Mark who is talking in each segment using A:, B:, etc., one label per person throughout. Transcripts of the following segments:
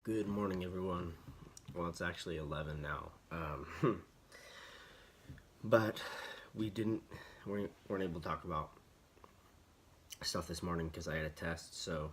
A: Good morning, everyone. Well, it's actually 11 now. But we didn't, we weren't able to talk about stuff this morning because I had a test. So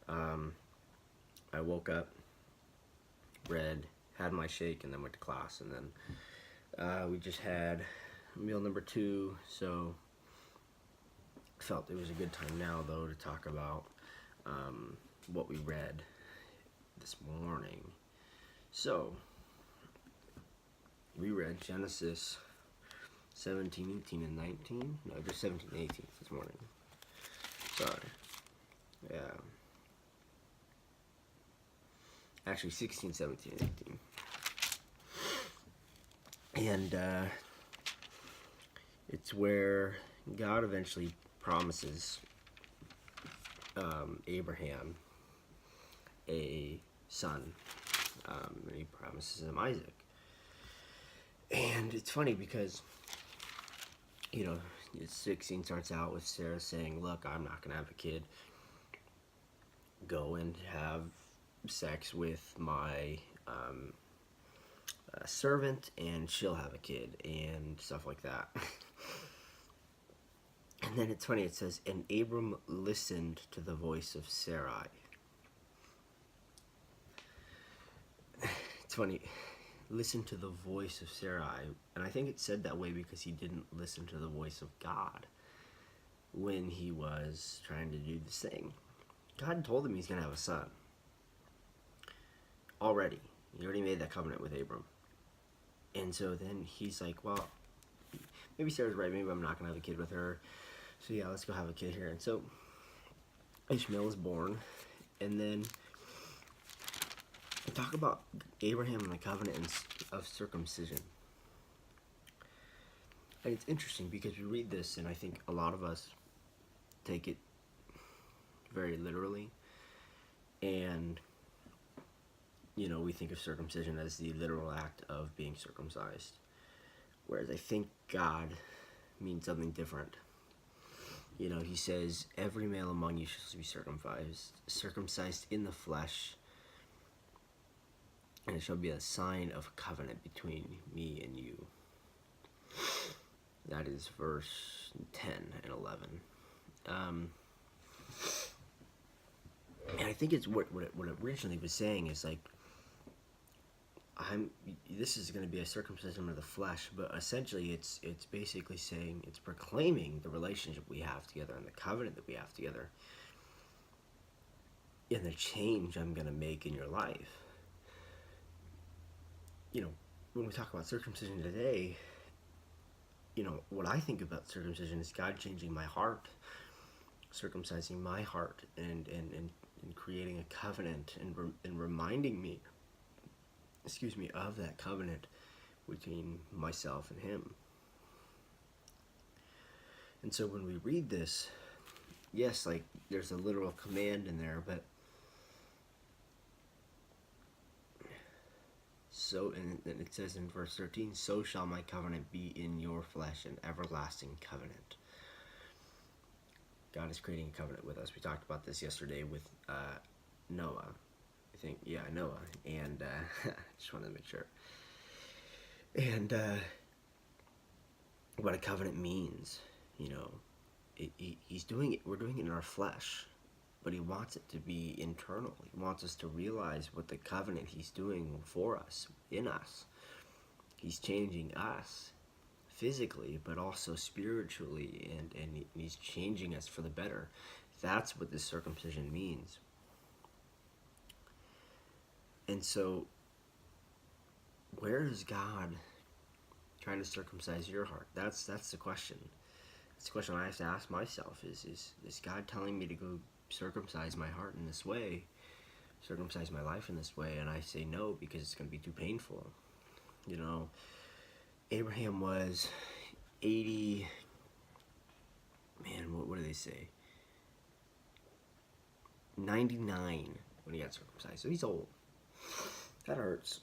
A: um, I woke up, read, had my shake, and then went to class. And then we just had meal number 2. So felt it was a good time now, though, to talk about what we read this morning. So we read Genesis 17, 18, and 19. No, just 17 and 18 this morning. Sorry. Yeah. Actually, 16, 17, and 18. And it's where God eventually promises Abraham a son. And he promises him Isaac. And it's funny because, 16 starts out with Sarah saying, look, I'm not going to have a kid. Go and have sex with my servant and she'll have a kid and stuff like that. And then it's funny, it says, and Abram listened to the voice of Sarai. It's funny, listen to the voice of Sarai. And I think it said that way because he didn't listen to the voice of God when he was trying to do this thing. God told him he's going to have a son. Already. He already made that covenant with Abram. And so then he's like, well, maybe Sarah's right. Maybe I'm not going to have a kid with her. So yeah, let's go have a kid here. And so Ishmael is born. And then we talk about Abraham and the covenant of circumcision. And it's interesting because we read this and I think a lot of us take it very literally. And, we think of circumcision as the literal act of being circumcised. Whereas I think God means something different. He says, every male among you shall be circumcised in the flesh, and it shall be a sign of covenant between me and you. That is verse 10 and 11. And I think it's what it originally was saying is like, this is going to be a circumcision of the flesh, but essentially it's basically saying, it's proclaiming the relationship we have together and the covenant that we have together and the change I'm going to make in your life. When we talk about circumcision today, what I think about circumcision is God changing my heart, circumcising my heart, and creating a covenant and reminding me, of that covenant between myself and him. And so when we read this, yes, like there's a literal command in there, but so, and it says in verse 13, so shall my covenant be in your flesh, an everlasting covenant. God is creating a covenant with us. We talked about this yesterday with Noah. I think, yeah, Noah. And just wanted to make sure. And what a covenant means, he's doing it. We're doing it in our flesh, but he wants it to be internal. He wants us to realize what the covenant he's doing for us, in us. He's changing us physically, but also spiritually, and he's changing us for the better. That's what this circumcision means. And so, where is God trying to circumcise your heart? That's the question. It's the question I have to ask myself, is God telling me to go circumcise my heart in this way, circumcise my life in this way? And I say no, because it's going to be too painful. Abraham was 80, man, what do they say? 99 when he got circumcised, so he's old. That hurts.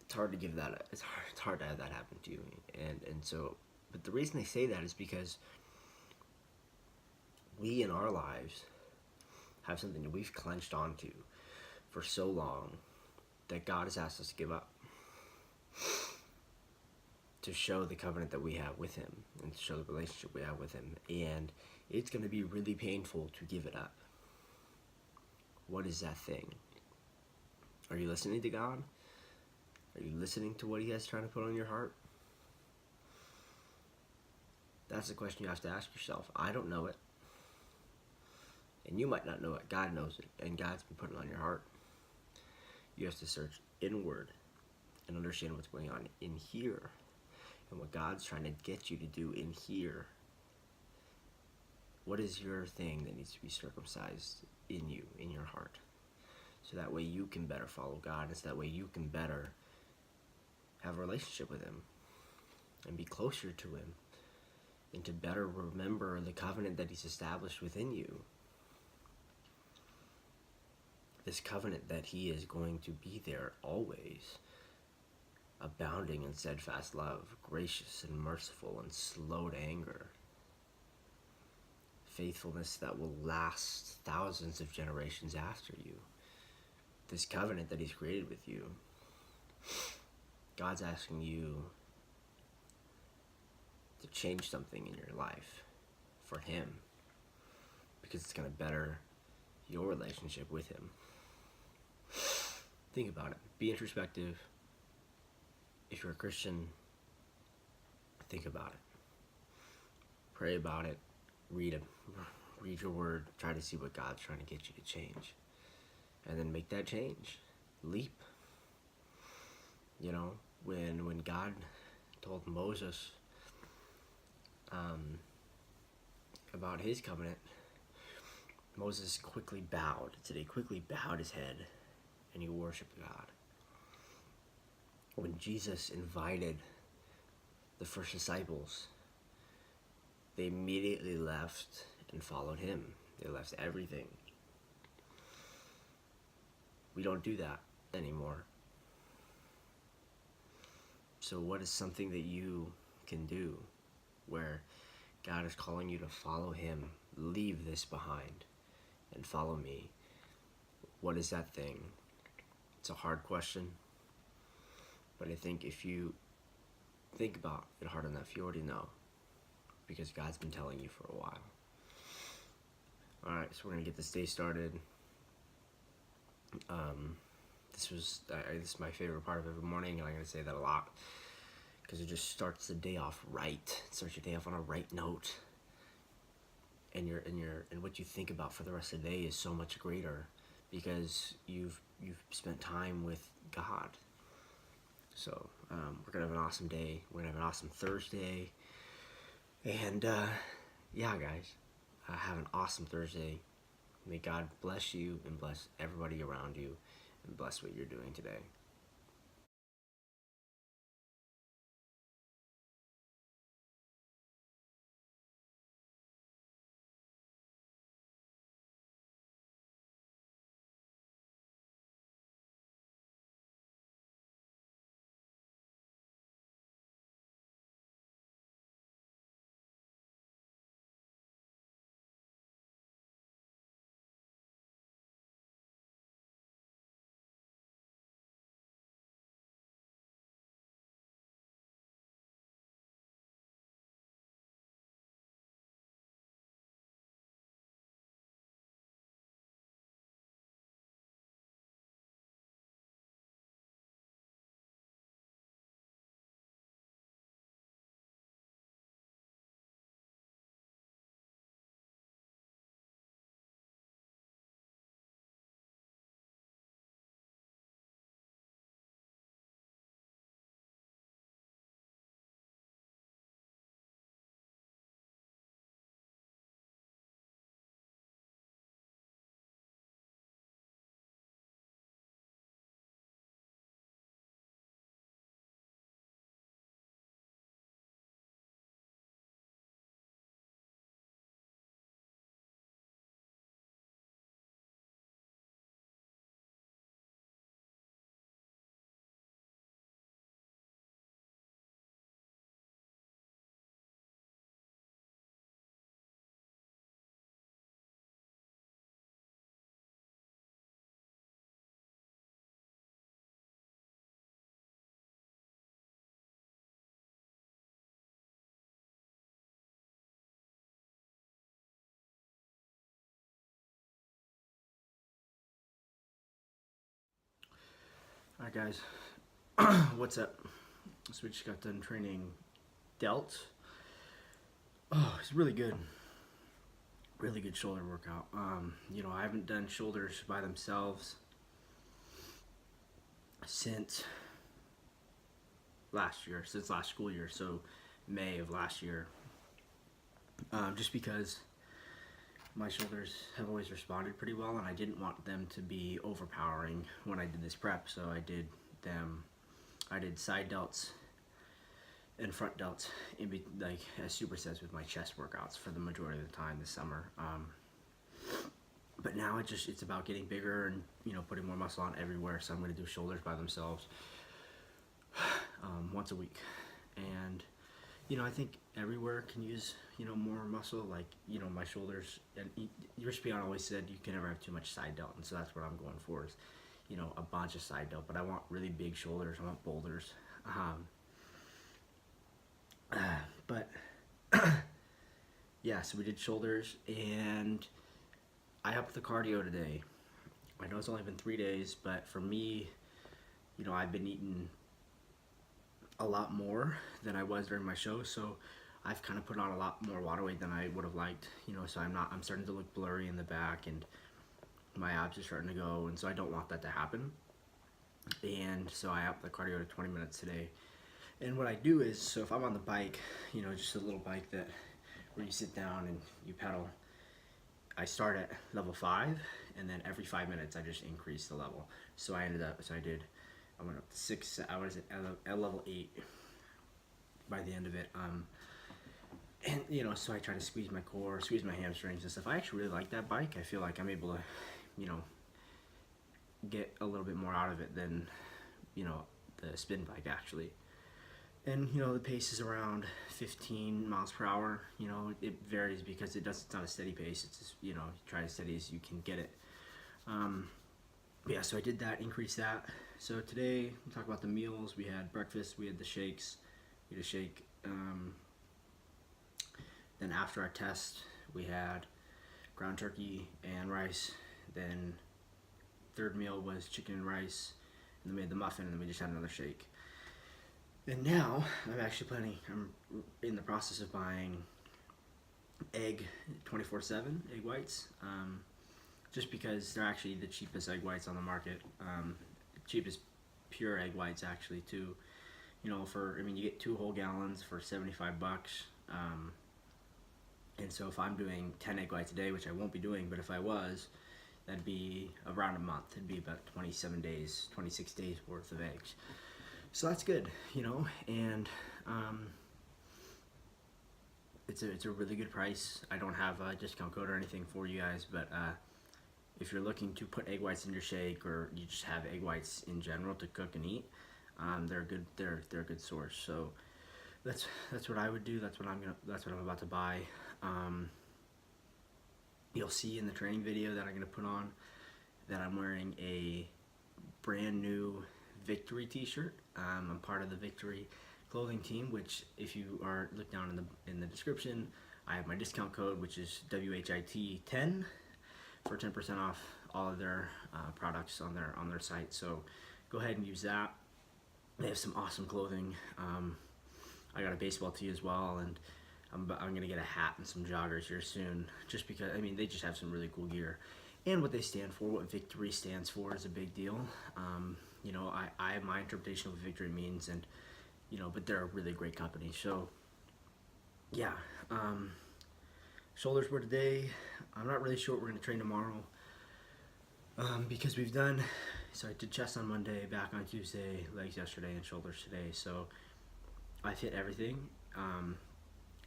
A: It's hard to give that. It's hard to have that happen to you, and so. But the reason they say that is because we in our lives have something that we've clenched onto for so long that God has asked us to give up, to show the covenant that we have with him and to show the relationship we have with him. And it's going to be really painful to give it up. What is that thing? Are you listening to God? Are you listening to what he has trying to put on your heart? That's the question you have to ask yourself. I don't know it. And you might not know it. God knows it. And God's been putting it on your heart. You have to search inward and understand what's going on in here. And what God's trying to get you to do in here. What is your thing that needs to be circumcised in you, in your heart? So that way you can better follow God. And so that way you can better have a relationship with him. And be closer to him. And to better remember the covenant that he's established within you. This covenant that he is going to be there always, abounding in steadfast love, gracious and merciful and slow to anger, faithfulness that will last thousands of generations after you. This covenant that he's created with you, God's asking you to change something in your life for him, because it's going to better your relationship with him. Think about it. Be introspective. If you're a Christian, think about it. Pray about it. Read your word. Try to see what God's trying to get you to change. And then make that change. Leap. You know, when God told Moses about his covenant, Moses quickly bowed. He quickly bowed his head and he worshiped God. When Jesus invited the first disciples, they immediately left and followed him. They left everything. We don't do that anymore. So what is something that you can do where God is calling you to follow him? Leave this behind and follow me. What is that thing? It's a hard question, but I think if you think about it hard enough, you already know, because God's been telling you for a while. Alright, so we're going to get this day started. This is my favorite part of every morning, and I'm going to say that a lot, because it just starts the day off right. It starts your day off on a right note, and what you think about for the rest of the day is so much greater, because you've spent time with God. So we're gonna have an awesome day. We're gonna have an awesome Thursday, and yeah, guys, have an awesome Thursday. May God bless you and bless everybody around you, and bless what you're doing today. Alright guys, what's up? So we just got done training Delts. Oh, it's really good. Really good shoulder workout. I haven't done shoulders by themselves since last school year, so May of last year. Just because my shoulders have always responded pretty well, and I didn't want them to be overpowering when I did this prep, so I did side delts and front delts like as supersets with my chest workouts for the majority of the time this summer. But now it's about getting bigger and putting more muscle on everywhere, so I'm going to do shoulders by themselves once a week. And I think everywhere can use more muscle, like my shoulders. And Piana always said you can never have too much side delt, and so that's what I'm going for, is a bunch of side delt. But I want really big shoulders. I want boulders. But yeah, so we did shoulders, and I upped the cardio today. I know it's only been 3 days, but for me, I've been eating a lot more than I was during my show, so I've kind of put on a lot more water weight than I would have liked, so I'm starting to look blurry in the back, and my abs are starting to go, and so I don't want that to happen. And so I upped the cardio to 20 minutes today. And what I do is, so if I'm on the bike, just a little bike where you sit down and you pedal, I start at level 5, and then every 5 minutes I just increase the level. So I went up to 6. I was at level 8 by the end of it. And so I try to squeeze my core, squeeze my hamstrings and stuff. I actually really like that bike. I feel like I'm able to, get a little bit more out of it than, the spin bike actually. And the pace is around 15 miles per hour. It varies because it's not a steady pace. It's just, you try as steady as you can get it. Yeah, so I did that, increased that. So today we'll talk about the meals. We had breakfast, we had the shakes, we had a shake. Then after our test, we had ground turkey and rice. Then third meal was chicken and rice, and then we had the muffin, and then we just had another shake. And now I'm in the process of buying egg 24/7 egg whites, just because they're actually the cheapest egg whites on the market, cheapest pure egg whites actually too. You get 2 whole gallons for $75. And so if I'm doing 10 egg whites a day, which I won't be doing, but if I was, that'd be around a month. It'd be about 27 days, 26 days worth of eggs. So that's good, and it's a really good price. I don't have a discount code or anything for you guys, but if you're looking to put egg whites in your shake, or you just have egg whites in general to cook and eat, they're good. They're a good source. So that's what I would do. That's what I'm about to buy. You'll see in the training video that I'm gonna put on that I'm wearing a brand new Victory t-shirt. I'm part of the Victory clothing team, which if you look down in the description, I have my discount code, which is WHIT10 for 10% off all of their products on their site. So go ahead and use that. They have some awesome clothing. I got a baseball tee as well, and I'm gonna get a hat and some joggers here soon, just because they just have some really cool gear. And what they stand for, what Victory stands for, is a big deal. I have my interpretation of what Victory means, and but they're a really great company. So yeah, shoulders were today. I'm not really sure what we're gonna train tomorrow, because so I did chest on Monday, back on Tuesday, legs yesterday, and shoulders today. So I've hit everything,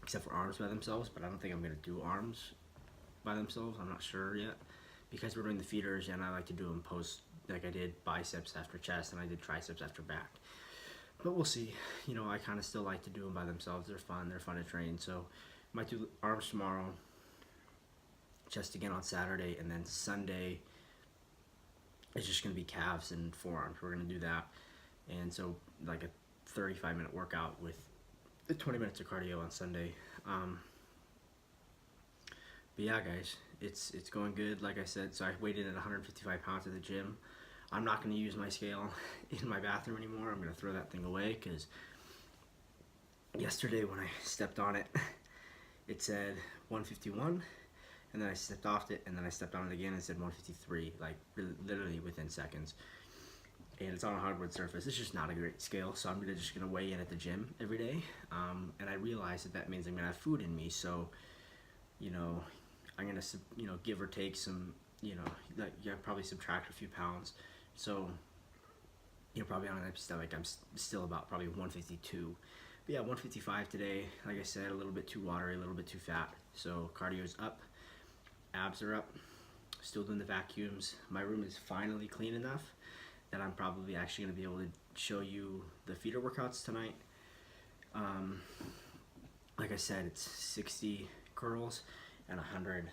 A: except for arms by themselves, but I don't think I'm gonna do arms by themselves. I'm not sure yet, because we're doing the feeders, and I like to do them post, like I did biceps after chest, and I did triceps after back. But we'll see. I kind of still like to do them by themselves. They're fun to train. So might do arms tomorrow, chest again on Saturday, and then Sunday it's just gonna be calves and forearms. We're gonna do that, and so like a 35-minute workout with 20 minutes of cardio on Sunday. But yeah, guys, it's going good. Like I said, so I weighed in at 155 pounds at the gym. I'm not going to use my scale in my bathroom anymore. I'm going to throw that thing away because yesterday when I stepped on it, it said 151, and then I stepped off it, and then I stepped on it again and it said 153, like literally within seconds. And it's on a hardwood surface. It's just not a great scale, so I'm just gonna weigh in at the gym every day. And I realize that means I'm gonna have food in me, so you know, I'm gonna give or take some, like, probably subtract a few pounds. So probably on an empty stomach, I'm still about probably 152. But yeah, 155 today. Like I said, a little bit too watery, a little bit too fat. So cardio's up, abs are up. Still doing the vacuums. My room is finally clean enough that I'm probably actually going to be able to show you the feeder workouts tonight. Like I said, it's 60 curls and 100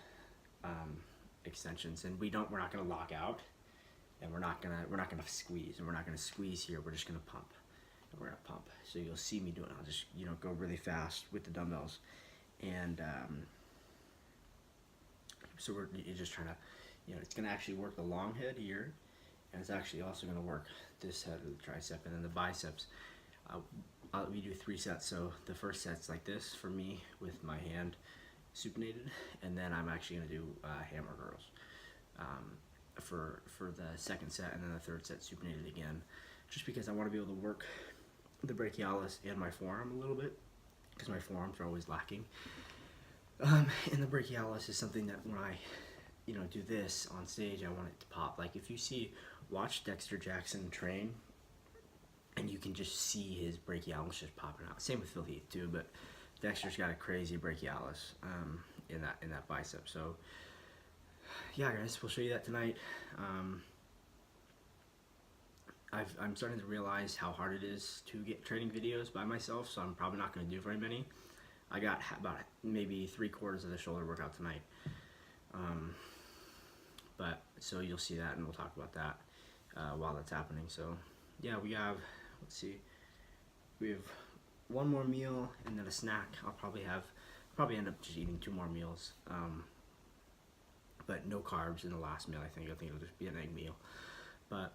A: extensions, and we're not going to lock out, and we're not going to squeeze, and we're not going to squeeze here. We're just going to pump, and we're going to pump. So you'll see me doing it. I'll just go really fast with the dumbbells, and so you're just trying to, it's going to actually work the long head here. And it's actually also going to work this head of the tricep, and then the biceps. We do 3 sets. So the first set's like this for me with my hand supinated, and then I'm actually going to do hammer curls for the second set, and then the third set supinated again, just because I want to be able to work the brachialis and my forearm a little bit, because my forearms are always lacking. And the brachialis is something that when I do this on stage, I want it to pop. Like if you watch Dexter Jackson train, and you can just see his brachialis just popping out. Same with Phil Heath too, but Dexter's got a crazy brachialis in that bicep. So yeah, guys, we'll show you that tonight. I'm starting to realize how hard it is to get training videos by myself, so I'm probably not going to do very many. I got about maybe 3/4 of the shoulder workout tonight. But so you'll see that, and we'll talk about that while that's happening. So yeah, we have, let's see, we have one more meal and then a snack. I'll probably end up just eating 2 more meals, but no carbs in the last meal. I think it'll just be an egg meal. But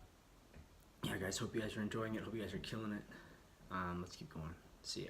A: yeah, guys, hope you guys are enjoying it. Hope you guys are killing it. Let's keep going. See ya.